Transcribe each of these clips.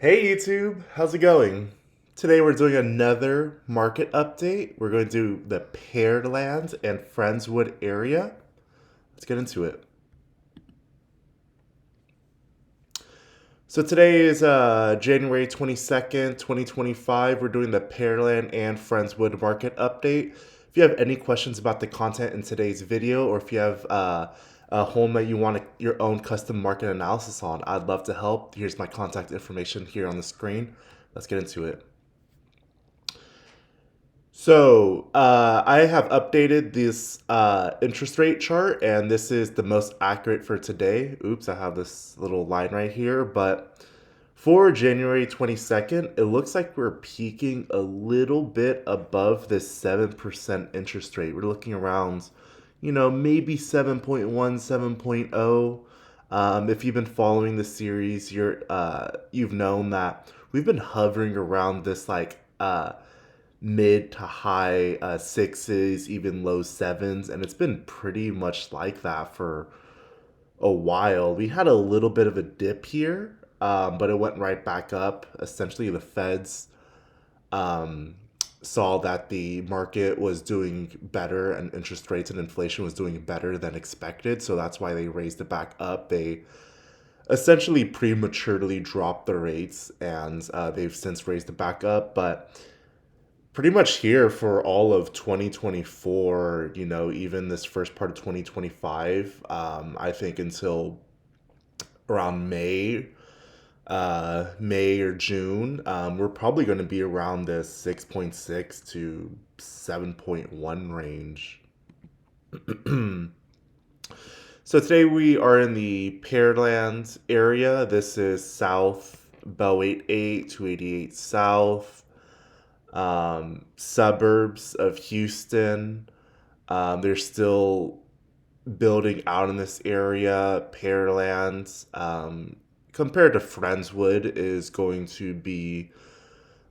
Hey YouTube, how's it going? Today we're doing another market update. We're going to do the Pearland and Friendswood area. Let's get into it. So today is January 22nd, 2025. We're doing the Pearland and Friendswood market update. If you have any questions about the content in today's video, or if you have a home that you want your own custom market analysis on, I'd love to help. Here's my contact information here on the screen. Let's get into it. I have updated this interest rate chart, and this is the most accurate for today. Oops, I have this little line right here, but for January 22nd, it looks like we're peaking a little bit above this 7% interest rate. We're looking around, maybe 7.1, 7.0. If you've been following the series, you've known that we've been hovering around this mid to high sixes, even low sevens, and it's been pretty much like that for a while. We had a little bit of a dip here, but it went right back up. Essentially, the Feds um, saw that the market was doing better and interest rates and inflation was doing better than expected, so that's why they raised it back up. They essentially prematurely dropped the rates, and they've since raised it back up, but pretty much here for all of 2024, even this first part of 2025, I think until around May or June, we're probably going to be around this 6.6 to 7.1 range. So today we are in the Pearland area. This is South Bell 88, 288 South, suburbs of Houston. They're still building out in this area. Pearland, compared to Friendswood, is going to be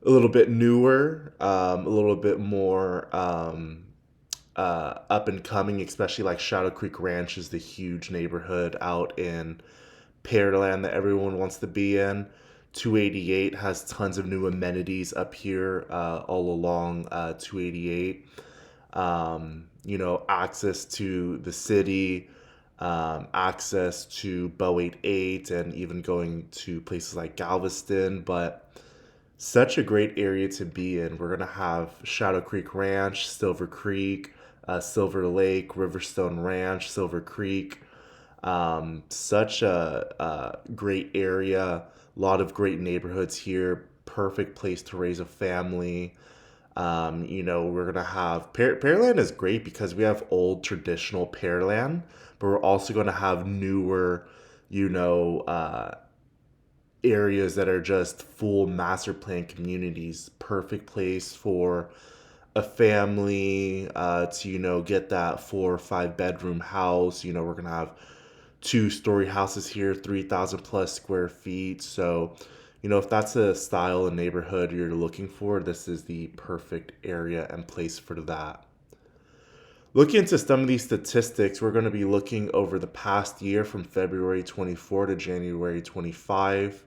a little bit newer, a little bit more up and coming, especially like Shadow Creek Ranch is the huge neighborhood out in Pearland that everyone wants to be in. 288 has tons of new amenities up here all along 288. Access to the city, access to Bow 88, and even going to places like Galveston. But such a great area to be in. We're going to have Shadow Creek Ranch, Silver Creek, Silver Lake, Riverstone Ranch, Silver Creek. Such a great area, a lot of great neighborhoods here, perfect place to raise a family. We're gonna have Pearland is great because we have old traditional Pearland, but we're also gonna have newer, you know, uh, areas that are just full master plan communities. Perfect place for a family to get that 4 or 5 bedroom house. We're gonna have 2-story houses here, 3,000 plus square feet. So, if that's a style and neighborhood you're looking for, this is the perfect area and place for that. Looking into some of these statistics, we're going to be looking over the past year from February 24 to January 25.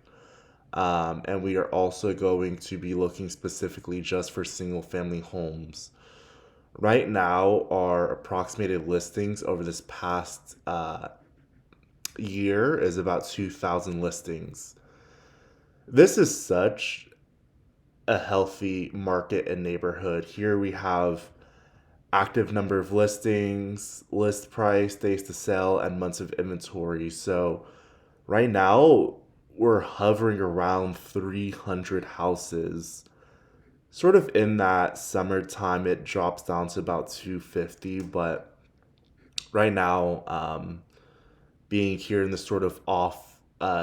And we are also going to be looking specifically just for single family homes. Right now, our approximated listings over this past year is about 2,000 listings. This is such a healthy market and neighborhood. Here we have active number of listings, list price, days to sell, and months of inventory. So right now, we're hovering around 300 houses. Sort of in that summertime, it drops down to about 250, but right now, being here in this sort of off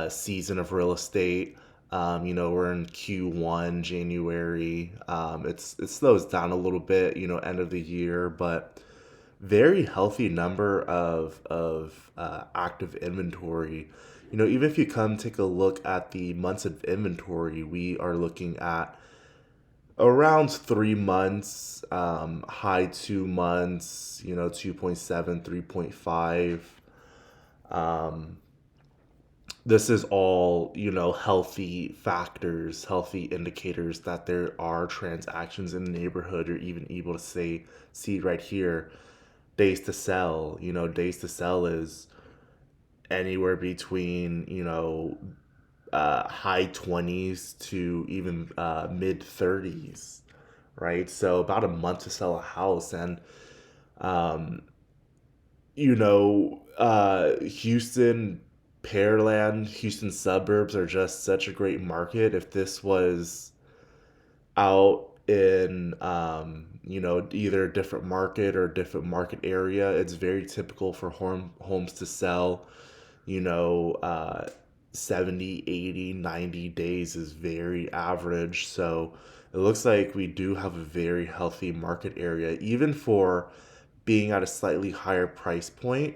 season of real estate. We're in Q1, January. It slows down a little bit, end of the year, but very healthy number of active inventory. Even if you come take a look at the months of inventory, we are looking at around 3 months, high 2 months, 2.7, 3.5. Um, this is all, healthy factors, healthy indicators that there are transactions in the neighborhood. You're even able to see right here, days to sell. Days to sell is anywhere between, high 20s to even mid 30s, right? So about a month to sell a house. And, um, Houston, Pearland, Houston suburbs are just such a great market. If this was out in, either a different market or a different market area, it's very typical for homes to sell, you know, uh, 70, 80, 90 days is very average. So it looks like we do have a very healthy market area, even for being at a slightly higher price point.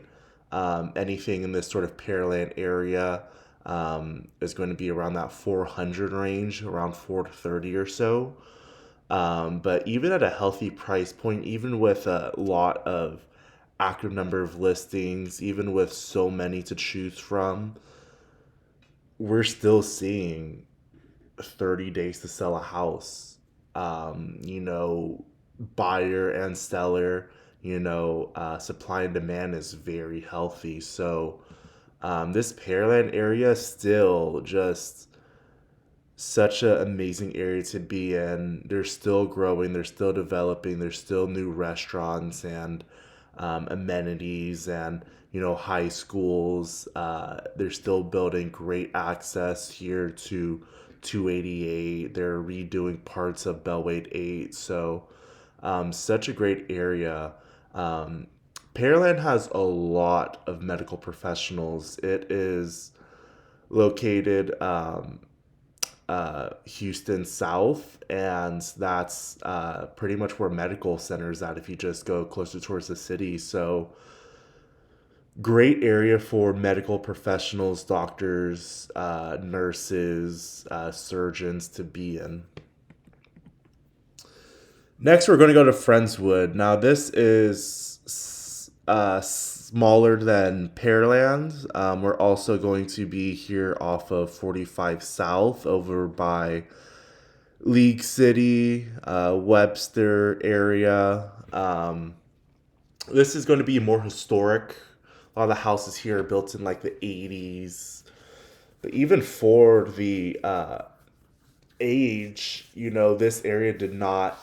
Anything in this sort of Pearland area is going to be around that 400 range, around 430 or so. But even at a healthy price point, even with a lot of active number of listings, even with so many to choose from, we're still seeing 30 days to sell a house. Buyer and seller, supply and demand is very healthy. So this Pearland area is still just such an amazing area to be in. They're still growing, they're still developing, there's still new restaurants and amenities and high schools. They're still building great access here to 288. They're redoing parts of Bellway 8. So such a great area. Um, Pearland has a lot of medical professionals. It is located Houston South, and that's pretty much where medical centers at if you just go closer towards the city. So great area for medical professionals, doctors, nurses, surgeons to be in. Next, we're going to go to Friendswood. Now, this is smaller than Pearland. We're also going to be here off of 45 South over by League City, Webster area. This is going to be more historic. A lot of the houses here are built in like the 80s. But even for the age, this area did not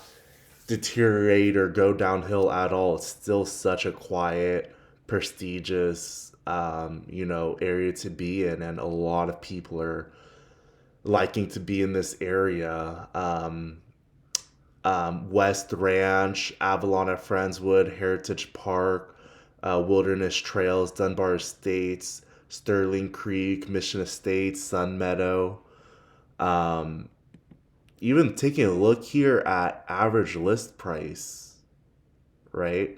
deteriorate or go downhill at all. It's still such a quiet, prestigious, area to be in, and a lot of people are liking to be in this area. West Ranch, Avalon at Friendswood, Heritage Park, Wilderness Trails, Dunbar Estates, Sterling Creek, Mission Estates, Sun Meadow. Um, Even taking a look here at average list price, right?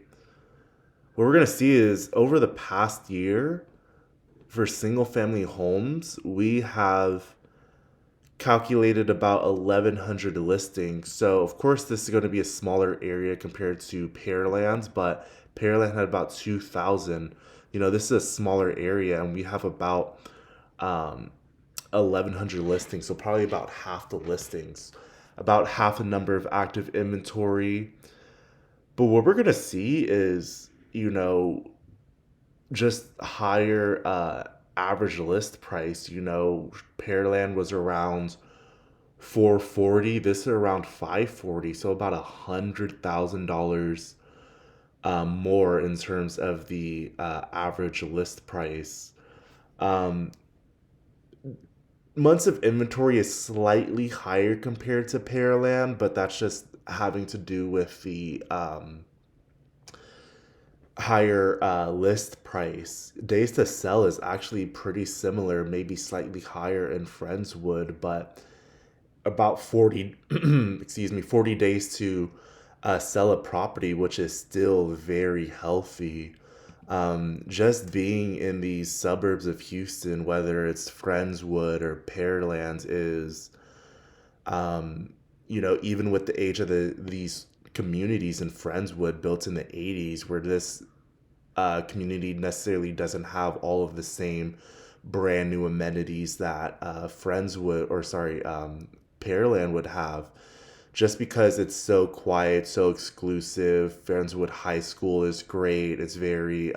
What we're going to see is over the past year for single family homes, we have calculated about 1,100 listings. So, of course, this is going to be a smaller area compared to Pearland, but Pearland had about 2,000. This is a smaller area, and we have about 1,100 listings, so probably about half the listings, about half the number of active inventory. But what we're gonna see is, just higher average list price. Pearland was around 440. This is around 540, so about $100,000 more in terms of the average list price. Um, Months of inventory is slightly higher compared to Pearland, but that's just having to do with the higher list price. Days to sell is actually pretty similar, maybe slightly higher in Friendswood, but about 40, excuse me, 40 days to sell a property, which is still very healthy. Just being in these suburbs of Houston, whether it's Friendswood or Pearland, is, even with the age of these communities in Friendswood built in the 80s, where this community necessarily doesn't have all of the same brand new amenities that Pearland would have, just because it's so quiet, so exclusive. Friendswood High School is great. It's very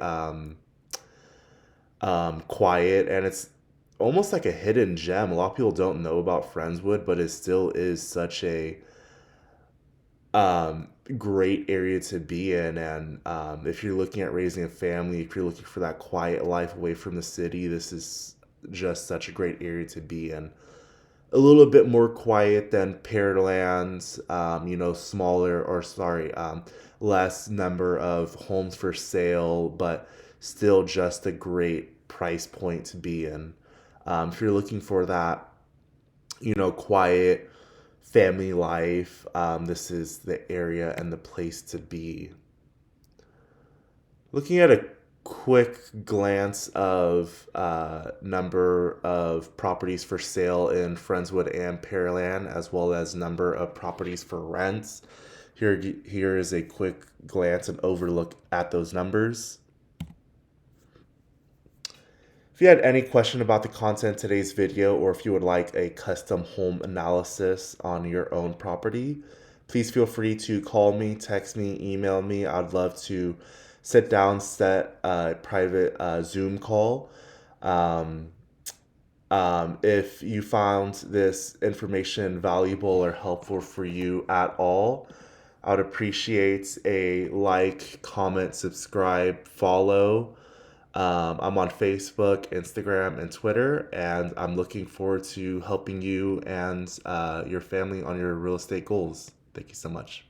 quiet, and it's almost like a hidden gem. A lot of people don't know about Friendswood, but it still is such a great area to be in. And if you're looking at raising a family, if you're looking for that quiet life away from the city, this is just such a great area to be in. A little bit more quiet than Pearland's, smaller, or sorry, less number of homes for sale, but still just a great price point to be in. If you're looking for that, quiet family life, this is the area and the place to be. Looking at a quick glance of number of properties for sale in Friendswood and Pearland, as well as number of properties for rents. Here is a quick glance and overlook at those numbers. If you had any question about the content of today's video, or if you would like a custom home analysis on your own property, please feel free to call me, text me, email me. I'd love to sit down, set a private Zoom call. If you found this information valuable or helpful for you at all, I would appreciate a like, comment, subscribe, follow. I'm on Facebook, Instagram, and Twitter, and I'm looking forward to helping you and your family on your real estate goals. Thank you so much.